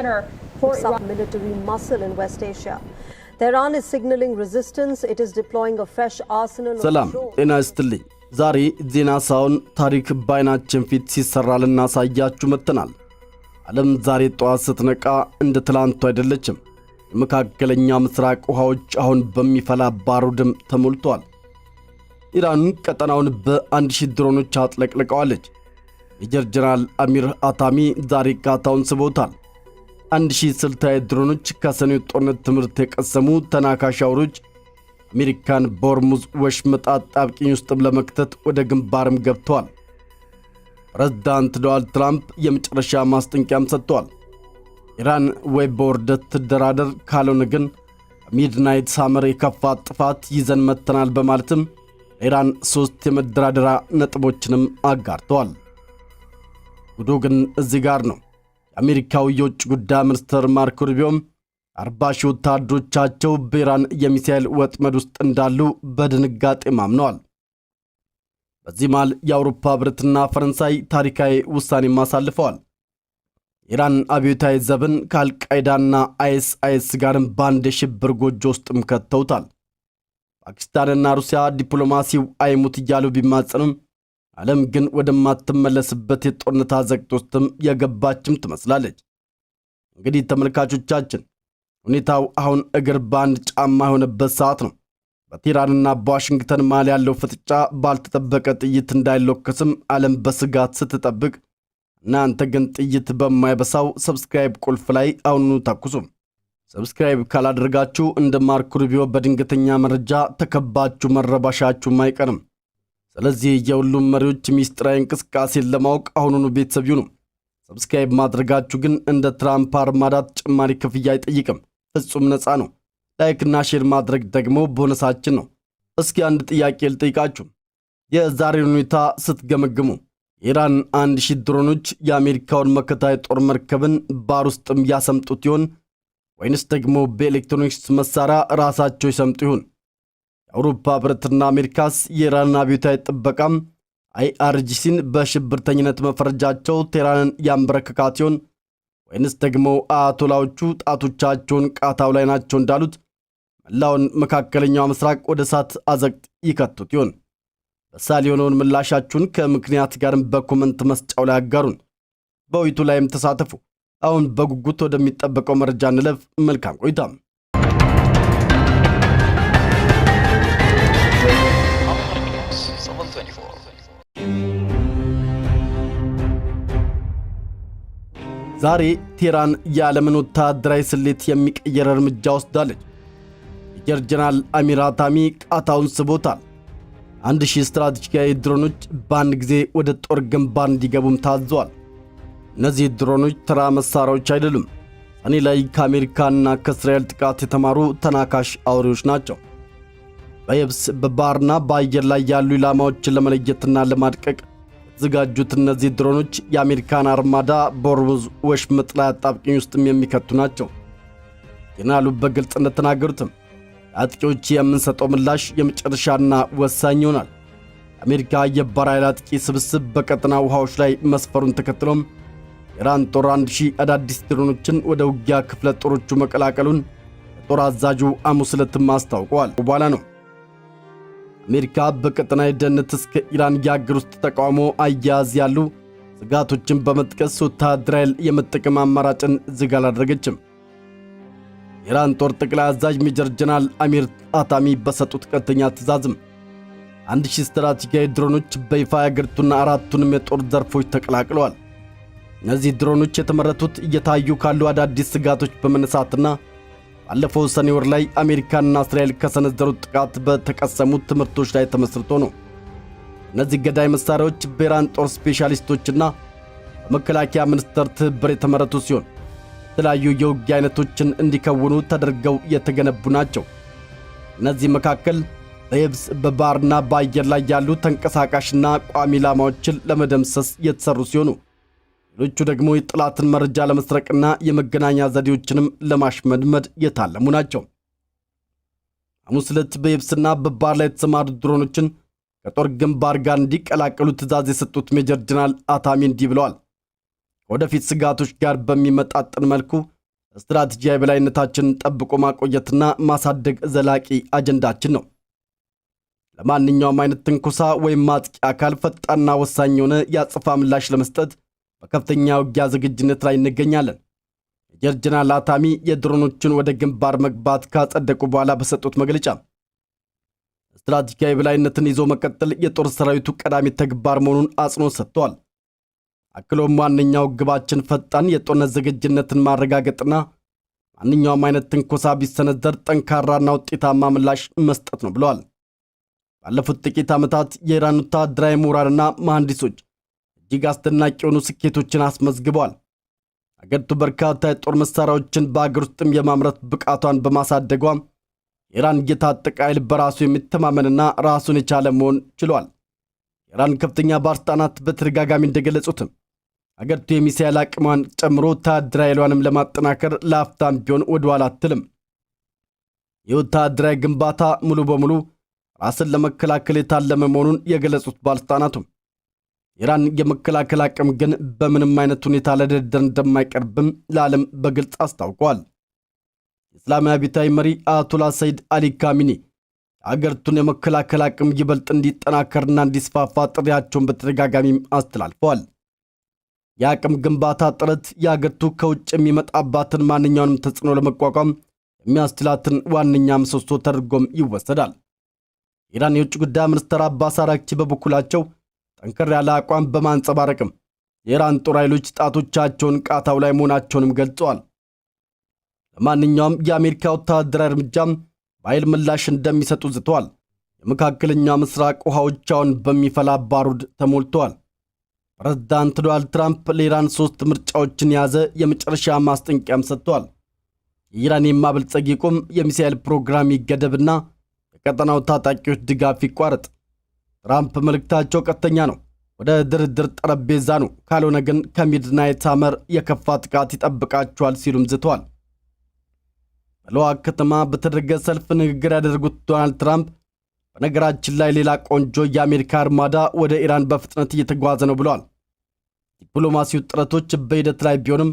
better for Iran. Military muscle in West Asia. Tehran is signaling resistance. It is deploying a fresh arsenal of ሰላም ጤና ይስጥልኝ። ዛሬ ዜና ሳውን ታሪክ ባይናችን ፊት ሲሰራልና ሳያችሁ መጥተናል። ዓለም ዛሬ ጠዋት ስትነቃ እንደ ትላንቱ አይደለችም። የመካከለኛ ምስራቅ ውሃዎች አሁን በሚፈላ ባሩድም ተሞልቷል። ኢራን ቀጠናውን በ1000 ድሮኖች አጥለቅልቀዋለች። ሜጀር ጀነራል አሚር አታሚ ዛሬ ቃታውን ስቦታል። 1000 ስልታዊ ድሮኖች ከሰኔው ጦርነት ትምህርት የቀሰሙ ተናካሽ አውሮች አሜሪካን በሆርሙዝ ወሽመጥ አጣብቂኝ ውስጥ ለመክተት ወደ ግንባርም ገብተዋል። ፕሬዝዳንት ዶናልድ ትራምፕ የመጨረሻ ማስጠንቀቂያም ሰጥተዋል። ኢራን ወይ በውርደት ትደራደር ካልሆነ ግን ሚድናይት ሳመር የከፋ ጥፋት ይዘን መጥተናል በማለትም ኢራን 3 የመደራደሪያ ነጥቦችንም አጋርተዋል። ጉዱ ግን እዚህ ጋር ነው። የአሜሪካው የውጭ ጉዳይ ሚኒስትር ማርኮ ሩቢዮም 40 ሺህ ወታደሮቻቸው በኢራን የሚሳኤል ወጥመድ ውስጥ እንዳሉ በድንጋጤ ማምነዋል። በዚህ መሃል የአውሮፓ ህብረትና ፈረንሳይ ታሪካዊ ውሳኔ አሳልፈዋል። ኢራን አብዮታዊ ዘብን ከአልቃይዳና አይኤስ ጋርም በአንድ የሽብር ጎጆ ውስጥም ከተውታል። ፓኪስታንና ሩሲያ ዲፕሎማሲው አይሙት እያሉ ቢማጸኑም ዓለም ግን ወደማትመለስበት የጦርነት አዘቅት ውስጥም የገባችም ትመስላለች። እንግዲህ ተመልካቾቻችን ሁኔታው አሁን እግር ባንድ ጫማ የሆነበት ሰዓት ነው። በቴህራንና በዋሽንግተን መሃል ያለው ፍጥጫ ባልተጠበቀ ጥይት እንዳይለኮስም ዓለም በስጋት ስትጠብቅ፣ እናንተ ግን ጥይት በማይበሳው ሰብስክራይብ ቁልፍ ላይ አሁኑ ተኩሱ። ሰብስክራይብ ካላደረጋችሁ እንደ ማርኮ ሩቢዮ በድንገተኛ መረጃ ተከባችሁ መረባሻችሁም አይቀርም። ስለዚህ የሁሉም መሪዎች ሚስጥራዊ እንቅስቃሴን ለማወቅ አሁኑኑ ቤተሰብ ይሁኑ። ሰብስክራይብ ማድረጋችሁ ግን እንደ ትራምፕ አርማዳ ተጨማሪ ክፍያ አይጠይቅም፣ ፍጹም ነፃ ነው። ላይክና ሼር ማድረግ ደግሞ ቦነሳችን ነው። እስኪ አንድ ጥያቄ ልጠይቃችሁ። የዛሬውን ሁኔታ ስትገመግሙ ኢራን 1000 ድሮኖች የአሜሪካውን መከታ የጦር መርከብን ባር ውስጥም ያሰምጡት ይሆን ወይንስ ደግሞ በኤሌክትሮኒክስ መሳሪያ ራሳቸው ይሰምጡ ይሆን? የአውሮፓ ህብረትና አሜሪካስ የኢራን አብዮታዊ ጥበቃም አይአርጂሲን በሽብርተኝነት መፈረጃቸው ቴህራንን ያንበረከካት ይሆን ወይንስ ደግሞ አያቶላዎቹ ጣቶቻቸውን ቃታው ላይ ናቸው እንዳሉት መላውን መካከለኛው ምስራቅ ወደ እሳት አዘቅት ይከቱት ይሆን? በሳል የሆነውን ምላሻችሁን ከምክንያት ጋርም በኮመንት መስጫው ላይ አጋሩን። በውይይቱ ላይም ተሳተፉ። አሁን በጉጉት ወደሚጠበቀው መረጃ እንለፍ። መልካም ቆይታ። ዛሬ ቴህራን የዓለምን ወታደራዊ ስሌት የሚቀየር እርምጃ ወስዳለች። ሜጀር ጀነራል አሚር አታሚ ቃታውን ስቦታል። 1000 ስትራቴጂካዊ ድሮኖች በአንድ ጊዜ ወደ ጦር ግንባር እንዲገቡም ታዘዋል። እነዚህ ድሮኖች ተራ መሳሪያዎች አይደሉም። ሰኔ ላይ ከአሜሪካና ከእስራኤል ጥቃት የተማሩ ተናካሽ አውሬዎች ናቸው። በየብስ በባህርና በአየር ላይ ያሉ ኢላማዎችን ለመለየትና ለማድቀቅ የተዘጋጁት እነዚህ ድሮኖች የአሜሪካን አርማዳ በሆርሙዝ ወሽመጥ ላይ አጣብቂኝ ውስጥም የሚከቱ ናቸው። ጀነራሉ በግልጽ እንደተናገሩትም ለአጥቂዎች የምንሰጠው ምላሽ የመጨረሻና ወሳኝ ይሆናል። የአሜሪካ የባህር ኃይል አጥቂ ስብስብ በቀጠና ውሃዎች ላይ መስፈሩን ተከትሎም ኢራን ጦር 1000 አዳዲስ ድሮኖችን ወደ ውጊያ ክፍለ ጦሮቹ መቀላቀሉን የጦር አዛዡ ሐሙስ ዕለትም አስታውቀዋል። በኋላ ነው አሜሪካ በቀጠና የደህንነት እስከ ኢራን የአገር ውስጥ ተቃውሞ አያያዝ ያሉ ስጋቶችን በመጥቀስ ወታደራዊ ኃይል የመጠቀም አማራጭን ዝግ አላደረገችም። የኢራን ጦር ጠቅላይ አዛዥ ሜጀር ጀነራል አሚር አታሚ በሰጡት ቀጥተኛ ትዕዛዝም 1000 ስትራቴጂካዊ ድሮኖች በይፋ ያገርቱና አራቱንም የጦር ዘርፎች ተቀላቅለዋል። እነዚህ ድሮኖች የተመረቱት እየታዩ ካሉ አዳዲስ ስጋቶች በመነሳትና ባለፈው ሰኔ ወር ላይ አሜሪካና እስራኤል ከሰነዘሩት ጥቃት በተቀሰሙት ትምህርቶች ላይ ተመስርቶ ነው። እነዚህ ገዳይ መሳሪያዎች በኢራን ጦር ስፔሻሊስቶችና በመከላከያ ሚኒስቴር ትብብር የተመረቱ ሲሆን የተለያዩ የውጊያ አይነቶችን እንዲከውኑ ተደርገው የተገነቡ ናቸው። እነዚህ መካከል በየብስ በባህርና በአየር ላይ ያሉ ተንቀሳቃሽና ቋሚ ኢላማዎችን ለመደምሰስ የተሰሩ ሲሆኑ ሌሎቹ ደግሞ የጠላትን መረጃ ለመስረቅና የመገናኛ ዘዴዎችንም ለማሽመድመድ የታለሙ ናቸው። ሐሙስ ዕለት በየብስና በባህር ላይ የተሰማሩ ድሮኖችን ከጦር ግንባር ጋር እንዲቀላቀሉ ትዕዛዝ የሰጡት ሜጀር ጀነራል አታሚ እንዲህ ብለዋል። ወደፊት ስጋቶች ጋር በሚመጣጠን መልኩ ስትራቴጂያዊ በላይነታችንን ጠብቆ ማቆየትና ማሳደግ ዘላቂ አጀንዳችን ነው። ለማንኛውም አይነት ትንኮሳ ወይም ማጥቂ አካል ፈጣንና ወሳኝ የሆነ የአጸፋ ምላሽ ለመስጠት በከፍተኛ ውጊያ ዝግጁነት ላይ እንገኛለን። ሜጀር ጀነራል አታሚ የድሮኖችን ወደ ግንባር መግባት ካጸደቁ በኋላ በሰጡት መግለጫ ስትራቴጂያዊ በላይነትን ይዞ መቀጠል የጦር ሰራዊቱ ቀዳሚ ተግባር መሆኑን አጽንኦት ሰጥተዋል። አክሎም ዋነኛው ግባችን ፈጣን የጦርነት ዝግጁነትን ማረጋገጥና ማንኛውም አይነት ትንኮሳ ቢሰነዘር ጠንካራና ውጤታማ ምላሽ መስጠት ነው ብለዋል። ባለፉት ጥቂት ዓመታት የኢራን ወታደራዊ ምሁራንና መሐንዲሶች እጅግ አስደናቂ የሆኑ ስኬቶችን አስመዝግበዋል። አገሪቱ በርካታ የጦር መሳሪያዎችን በአገር ውስጥም የማምረት ብቃቷን በማሳደጓ የኢራን የታጠቀ ኃይል በራሱ የሚተማመንና ራሱን የቻለ መሆን ችሏል። የኢራን ከፍተኛ ባለስልጣናት በተደጋጋሚ እንደገለጹትም አገሪቱ የሚሳኤል አቅሟን ጨምሮ ወታደራዊ ኃይሏንም ለማጠናከር ለአፍታም ቢሆን ወደኋላ አትልም። የወታደራዊ ግንባታ ሙሉ በሙሉ ራስን ለመከላከል የታለመ መሆኑን የገለጹት ባለስልጣናቱም የኢራን የመከላከል አቅም ግን በምንም አይነት ሁኔታ ለድርድር እንደማይቀርብም ለዓለም በግልጽ አስታውቀዋል። የእስላማዊ አብዮታዊ መሪ አያቶላ ሰይድ አሊ ካሚኒ የአገሪቱን የመከላከል አቅም ይበልጥ እንዲጠናከርና እንዲስፋፋ ጥሪያቸውን በተደጋጋሚ አስተላልፈዋል። የአቅም ግንባታ ጥረት የአገሪቱ ከውጭ የሚመጣባትን ማንኛውንም ተጽዕኖ ለመቋቋም የሚያስችላትን ዋነኛ ምሰሶ ተደርጎም ይወሰዳል። የኢራን የውጭ ጉዳይ ሚኒስትር አባስ አራግቺ በበኩላቸው ጠንከር ያለ አቋም በማንጸባረቅም የኢራን ጦር ኃይሎች ጣቶቻቸውን ቃታው ላይ መሆናቸውንም ገልጸዋል። ለማንኛውም የአሜሪካ ወታደራዊ እርምጃም በኃይል ምላሽ እንደሚሰጡ ዝተዋል። የመካከለኛ ምስራቅ ውሃዎች አሁን በሚፈላ ባሩድ ተሞልተዋል። ፕሬዝዳንት ዶናልድ ትራምፕ ለኢራን 3 ምርጫዎችን የያዘ የመጨረሻ ማስጠንቀቂያም ሰጥተዋል። የኢራን የማበልጸግ ይቁም፣ የሚሳኤል ፕሮግራም ይገደብና የቀጠናው ታጣቂዎች ድጋፍ ይቋረጥ። ትራምፕ መልእክታቸው ቀጥተኛ ነው። ወደ ድርድር ጠረጴዛ ነው፣ ካልሆነ ግን ከሚድናይት ሳመር የከፋ ጥቃት ይጠብቃቸዋል ሲሉም ዝተዋል። በለዋ ከተማ በተደረገ ሰልፍ ንግግር ያደረጉት ዶናልድ ትራምፕ በነገራችን ላይ ሌላ ቆንጆ የአሜሪካ አርማዳ ወደ ኢራን በፍጥነት እየተጓዘ ነው ብለዋል። ዲፕሎማሲው ጥረቶች በሂደት ላይ ቢሆንም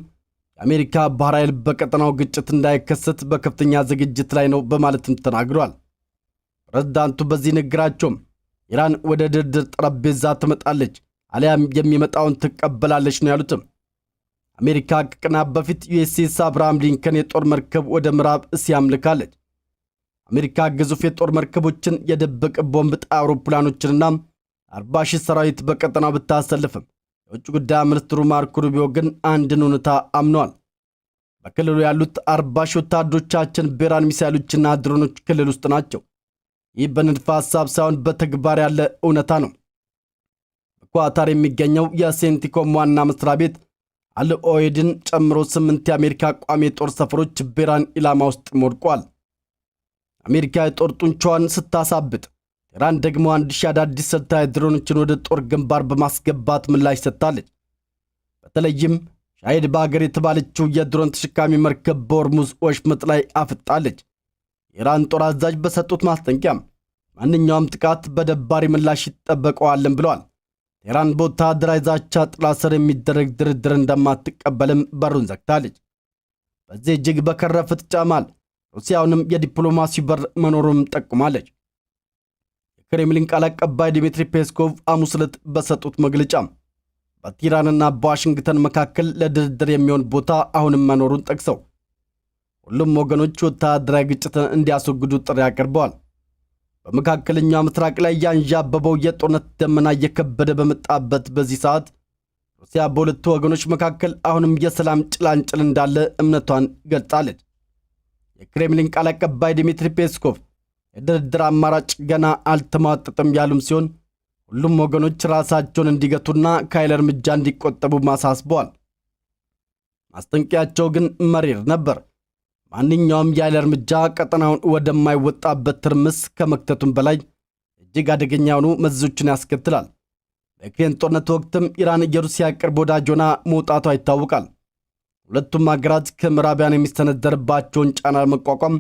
የአሜሪካ ባህር ኃይል በቀጠናው ግጭት እንዳይከሰት በከፍተኛ ዝግጅት ላይ ነው በማለትም ተናግረዋል። ፕሬዝዳንቱ በዚህ ንግግራቸውም ኢራን ወደ ድርድር ጠረጴዛ ትመጣለች አሊያም የሚመጣውን ትቀበላለች ነው ያሉትም። አሜሪካ ከቀናት በፊት ዩኤስኤስ አብርሃም ሊንከን የጦር መርከብ ወደ ምዕራብ እስያም ልካለች። አሜሪካ ግዙፍ የጦር መርከቦችን፣ የድብቅ ቦምብ ጣይ አውሮፕላኖችንና 40 ሺህ ሰራዊት በቀጠናው ብታሰልፍም የውጭ ጉዳይ ሚኒስትሩ ማርኮ ሩቢዮ ግን አንድን እውነታ አምነዋል። በክልሉ ያሉት 40 ሺህ ወታደሮቻችን በኢራን ሚሳይሎችና ድሮኖች ክልል ውስጥ ናቸው። ይህ በንድፈ ሐሳብ ሳይሆን በተግባር ያለ እውነታ ነው። በኳታር የሚገኘው የሴንቲኮም ዋና መስሪያ ቤት አልኦኤድን ጨምሮ 8 የአሜሪካ ቋሚ የጦር ሰፈሮች በኢራን ኢላማ ውስጥ ወድቀዋል። አሜሪካ የጦር ጡንቻዋን ስታሳብጥ ኢራን ደግሞ 1000 አዳዲስ ስልታዊ ድሮኖችን ወደ ጦር ግንባር በማስገባት ምላሽ ሰጥታለች። በተለይም ሻሂድ ባገር የተባለችው የድሮን ተሸካሚ መርከብ በሆርሙዝ ወሽመጥ ላይ አፍጣለች። የኢራን ጦር አዛዥ በሰጡት ማስጠንቀቂያ ማንኛውም ጥቃት በደባሪ ምላሽ ይጠበቀዋልን ብለዋል። ኢራን በወታደራዊ ዛቻ ጥላ ስር የሚደረግ ድርድር እንደማትቀበልም በሩን ዘግታለች። በዚህ እጅግ በከረ ፍጥጫ መሃል ሩሲያውንም የዲፕሎማሲ በር መኖሩን ጠቁማለች። የክሬምሊን ቃል አቀባይ ዲሚትሪ ፔስኮቭ ሐሙስ ዕለት በሰጡት መግለጫ በቴህራንና በዋሽንግተን መካከል ለድርድር የሚሆን ቦታ አሁንም መኖሩን ጠቅሰው ሁሉም ወገኖች ወታደራዊ ግጭትን እንዲያስወግዱ ጥሪ አቅርበዋል። በመካከለኛው ምስራቅ ላይ ያንዣበበው የጦርነት ደመና እየከበደ በመጣበት በዚህ ሰዓት ሩሲያ በሁለቱ ወገኖች መካከል አሁንም የሰላም ጭላንጭል እንዳለ እምነቷን ገልጻለች። የክሬምሊን ቃል አቀባይ ዲሚትሪ ፔስኮቭ የድርድር አማራጭ ገና አልተሟጠጠም ያሉም ሲሆን ሁሉም ወገኖች ራሳቸውን እንዲገቱና ከኃይል እርምጃ እንዲቆጠቡ ማሳስበዋል። ማስጠንቀቂያቸው ግን መሪር ነበር። ማንኛውም የኃይል እርምጃ ቀጠናውን ወደማይወጣበት ትርምስ ከመክተቱም በላይ እጅግ አደገኛ የሆኑ መዘዞችን ያስከትላል። በዩክሬን ጦርነት ወቅትም ኢራን የሩሲያ ቅርብ ወዳጅ ሆና መውጣቷ ይታወቃል። ሁለቱም ሀገራት ከምዕራባውያን የሚሰነዘርባቸውን ጫና ለመቋቋም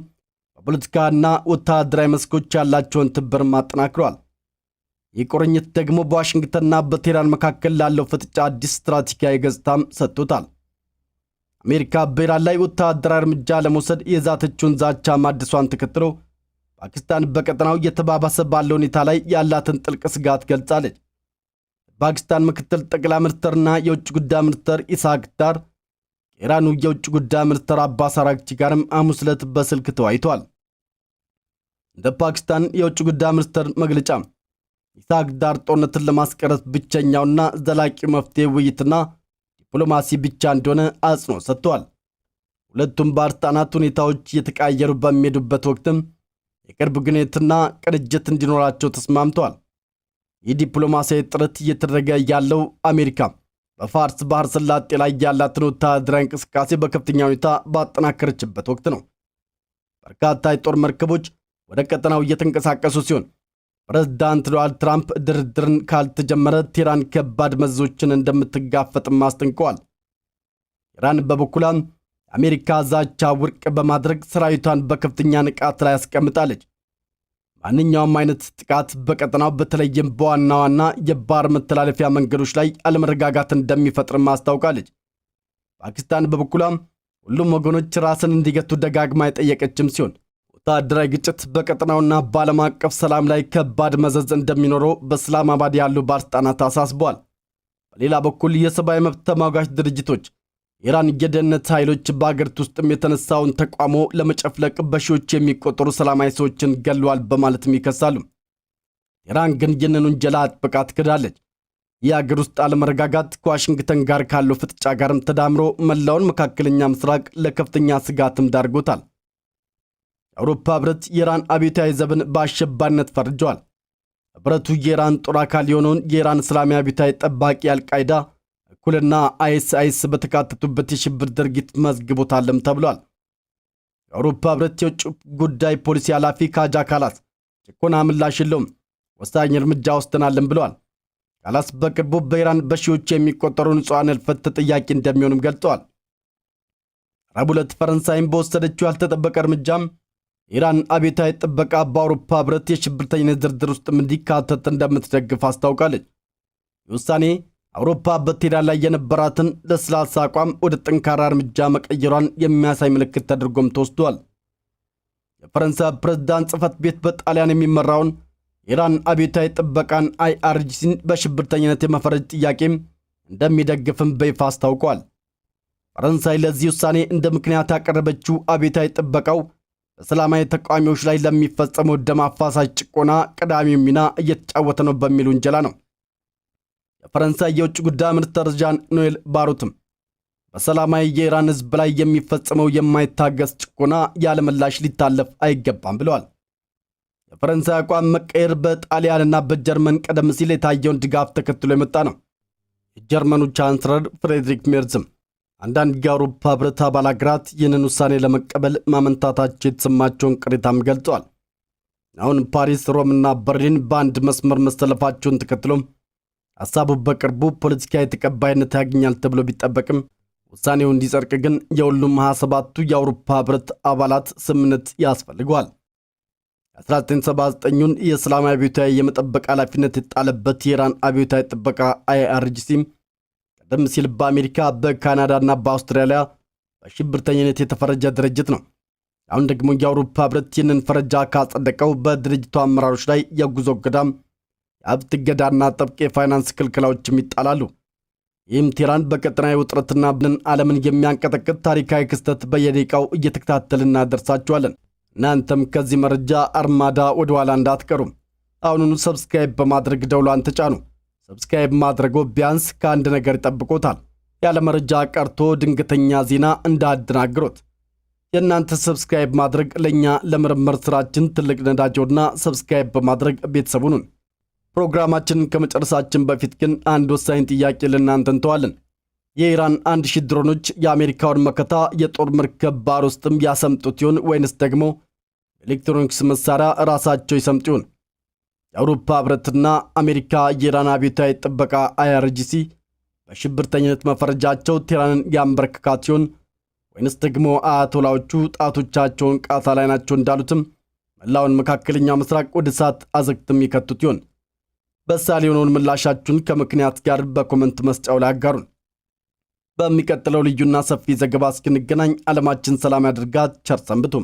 በፖለቲካና ወታደራዊ መስኮች ያላቸውን ትብብርም አጠናክረዋል። ይህ ቁርኝት ደግሞ በዋሽንግተንና በቴህራን መካከል ላለው ፍጥጫ አዲስ ስትራቴጂያዊ ገጽታም ሰጥቶታል። አሜሪካ በኢራን ላይ ወታደራዊ እርምጃ ለመውሰድ የዛተችውን ዛቻ ማድሷን ተከትሎ ፓኪስታን በቀጠናው እየተባባሰ ባለው ሁኔታ ላይ ያላትን ጥልቅ ስጋት ገልጻለች። ፓኪስታን ምክትል ጠቅላይ ሚኒስትርና የውጭ ጉዳይ ሚኒስትር ኢስሐቅ ዳር ከኢራኑ የውጭ ጉዳይ ሚኒስትር አባስ አራግቺ ጋርም ሐሙስ ዕለት በስልክ ተወያይተዋል። እንደ ፓኪስታን የውጭ ጉዳይ ሚኒስትር መግለጫ ኢስሐቅ ዳር ጦርነትን ለማስቀረት ብቸኛውና ዘላቂ መፍትሄ ውይይትና ዲፕሎማሲ ብቻ እንደሆነ አጽንኦት ሰጥተዋል። ሁለቱም ባለስልጣናት ሁኔታዎች እየተቀያየሩ በሚሄዱበት ወቅትም የቅርብ ግንኙነትና ቅንጅት እንዲኖራቸው ተስማምተዋል። ይህ ዲፕሎማሲያዊ ጥረት እየተደረገ ያለው አሜሪካ በፋርስ ባህር ሰላጤ ላይ ያላትን ወታደራዊ እንቅስቃሴ በከፍተኛ ሁኔታ ባጠናከረችበት ወቅት ነው። በርካታ የጦር መርከቦች ወደ ቀጠናው እየተንቀሳቀሱ ሲሆን ፕሬዝዳንት ዶናልድ ትራምፕ ድርድርን ካልተጀመረ ቴህራን ከባድ መዘዞችን እንደምትጋፈጥም አስጠንቅቀዋል። ኢራን በበኩሏም አሜሪካ ዛቻ ውድቅ በማድረግ ሰራዊቷን በከፍተኛ ንቃት ላይ ያስቀምጣለች። ማንኛውም አይነት ጥቃት በቀጠናው በተለይም በዋና ዋና የባህር መተላለፊያ መንገዶች ላይ አለመረጋጋት እንደሚፈጥርም አስታውቃለች። ፓኪስታን በበኩሏም ሁሉም ወገኖች ራስን እንዲገቱ ደጋግማ የጠየቀችም ሲሆን ወታደራዊ ግጭት በቀጠናውና በዓለም አቀፍ ሰላም ላይ ከባድ መዘዝ እንደሚኖረው በእስላማባድ ያሉ ባለስልጣናት አሳስበዋል። በሌላ በኩል የሰብአዊ መብት ተሟጋች ድርጅቶች የኢራን የደህንነት ኃይሎች በአገሪቱ ውስጥም የተነሳውን ተቃውሞ ለመጨፍለቅ በሺዎች የሚቆጠሩ ሰላማዊ ሰዎችን ገለዋል በማለትም ይከሳሉ። ኢራን ግን ይህንን ውንጀላ አጥብቃ ትክዳለች። የአገር ውስጥ አለመረጋጋት ከዋሽንግተን ጋር ካለው ፍጥጫ ጋርም ተዳምሮ መላውን መካከለኛ ምስራቅ ለከፍተኛ ስጋትም ዳርጎታል። የአውሮፓ ህብረት የኢራን አብዮታዊ ዘብን በአሸባሪነት ፈርጇል። ህብረቱ የኢራን ጦር አካል የሆነውን የኢራን እስላማዊ አብዮታዊ ጠባቂ አልቃይዳ እኩልና አይኤስአይኤስ በተካተቱበት የሽብር ድርጊት መዝግቦታልም ተብሏል። የአውሮፓ ህብረት የውጭ ጉዳይ ፖሊሲ ኃላፊ ካጃ ካላስ ጭቆና ምላሽ የለውም፣ ወሳኝ እርምጃ ወስደናልም ብለዋል። ካላስ በቅርቡ በኢራን በሺዎች የሚቆጠሩ ንጹሐን ህልፈት ተጠያቂ እንደሚሆንም ገልጸዋል። ረቡዕ ዕለት ፈረንሳይም በወሰደችው ያልተጠበቀ እርምጃም ኢራን አብዮታዊ ጥበቃ በአውሮፓ ህብረት የሽብርተኝነት ዝርዝር ውስጥ እንዲካተት እንደምትደግፍ አስታውቃለች። የውሳኔ አውሮፓ በቴህራን ላይ የነበራትን ለስላሳ አቋም ወደ ጠንካራ እርምጃ መቀየሯን የሚያሳይ ምልክት ተደርጎም ተወስዷል። የፈረንሳይ ፕሬዝዳንት ጽህፈት ቤት በጣሊያን የሚመራውን ኢራን አብዮታዊ ጥበቃን አይአርጂሲን በሽብርተኝነት የመፈረጅ ጥያቄም እንደሚደግፍም በይፋ አስታውቋል። ፈረንሳይ ለዚህ ውሳኔ እንደ ምክንያት ያቀረበችው አብዮታዊ ጥበቃው በሰላማዊ ተቃዋሚዎች ላይ ለሚፈጸመው ደም አፋሳሽ ጭቆና ቀዳሚው ሚና እየተጫወተ ነው በሚል ውንጀላ ነው። የፈረንሳይ የውጭ ጉዳይ ሚኒስትር ዣን ኖኤል ባሩትም በሰላማዊ የኢራን ህዝብ ላይ የሚፈጸመው የማይታገስ ጭቆና ያለምላሽ ሊታለፍ አይገባም ብለዋል። የፈረንሳይ አቋም መቀየር በጣሊያንና በጀርመን ቀደም ሲል የታየውን ድጋፍ ተከትሎ የመጣ ነው። የጀርመኑ ቻንስለር ፍሬድሪክ ሜርዝም አንዳንድ የአውሮፓ ህብረት አባል አገራት ይህንን ውሳኔ ለመቀበል ማመንታታቸው የተሰማቸውን ቅሬታም ገልጸዋል። አሁን ፓሪስ፣ ሮምና በርሊን በአንድ መስመር መሰለፋቸውን ተከትሎም ሐሳቡ በቅርቡ ፖለቲካዊ ተቀባይነት ያገኛል ተብሎ ቢጠበቅም ውሳኔው እንዲጸድቅ ግን የሁሉም 27ቱ የአውሮፓ ህብረት አባላት ስምምነት ያስፈልገዋል። 1979ን የእስላማዊ አብዮታዊ የመጠበቅ ኃላፊነት የጣለበት የኢራን አብዮታዊ ጥበቃ አይአርጂሲም ቀደም ሲል በአሜሪካ በካናዳና በአውስትራሊያ በሽብርተኝነት የተፈረጀ ድርጅት ነው። አሁን ደግሞ የአውሮፓ ህብረት ይህንን ፈረጃ ካጸደቀው በድርጅቱ አመራሮች ላይ የጉዞ እገዳም፣ የሀብት እገዳና ጥብቅ የፋይናንስ ክልክላዎችም ይጣላሉ። ይህም ቴህራን በቀጠናዊ ውጥረትና ብንን ዓለምን የሚያንቀጠቅጥ ታሪካዊ ክስተት በየደቂቃው እየተከታተልን እናደርሳችኋለን። እናንተም ከዚህ መረጃ አርማዳ ወደ ኋላ እንዳትቀሩም አሁኑኑ ሰብስክራይብ በማድረግ ደውሏን ተጫኑ። ሰብስክራይብ ማድረጎ ቢያንስ ከአንድ ነገር ይጠብቆታል። ያለ መረጃ ቀርቶ ድንገተኛ ዜና እንዳያደናግሮት። የእናንተ ሰብስክራይብ ማድረግ ለእኛ ለምርምር ስራችን ትልቅ ነዳጅና ሰብስክራይብ በማድረግ ቤተሰቡን። ፕሮግራማችንን ከመጨረሳችን በፊት ግን አንድ ወሳኝ ጥያቄ ለእናንተ እንተዋለን። የኢራን 1000 ድሮኖች የአሜሪካውን መከታ የጦር መርከብ ባህር ውስጥም ያሰምጡት ይሆን ወይንስ ደግሞ ኤሌክትሮኒክስ መሳሪያ ራሳቸው ይሰምጡ ይሆን? የአውሮፓ ህብረትና አሜሪካ የኢራን አብዮታዊ ጥበቃ አይአርጂሲ በሽብርተኝነት መፈረጃቸው ቴህራንን ያንበረክካት ይሆን ወይንስ ደግሞ አያቶላዎቹ ጣቶቻቸውን ቃታ ላይ ናቸው እንዳሉትም መላውን መካከለኛ ምስራቅ ወደ እሳት አዘቅትም ይከቱት ይሆን? በሳል የሆነውን ምላሻችሁን ከምክንያት ጋር በኮመንት መስጫው ላይ አጋሩን። በሚቀጥለው ልዩና ሰፊ ዘገባ እስክንገናኝ ዓለማችን ሰላም ያድርጋት። ቸር ሰንብቱ።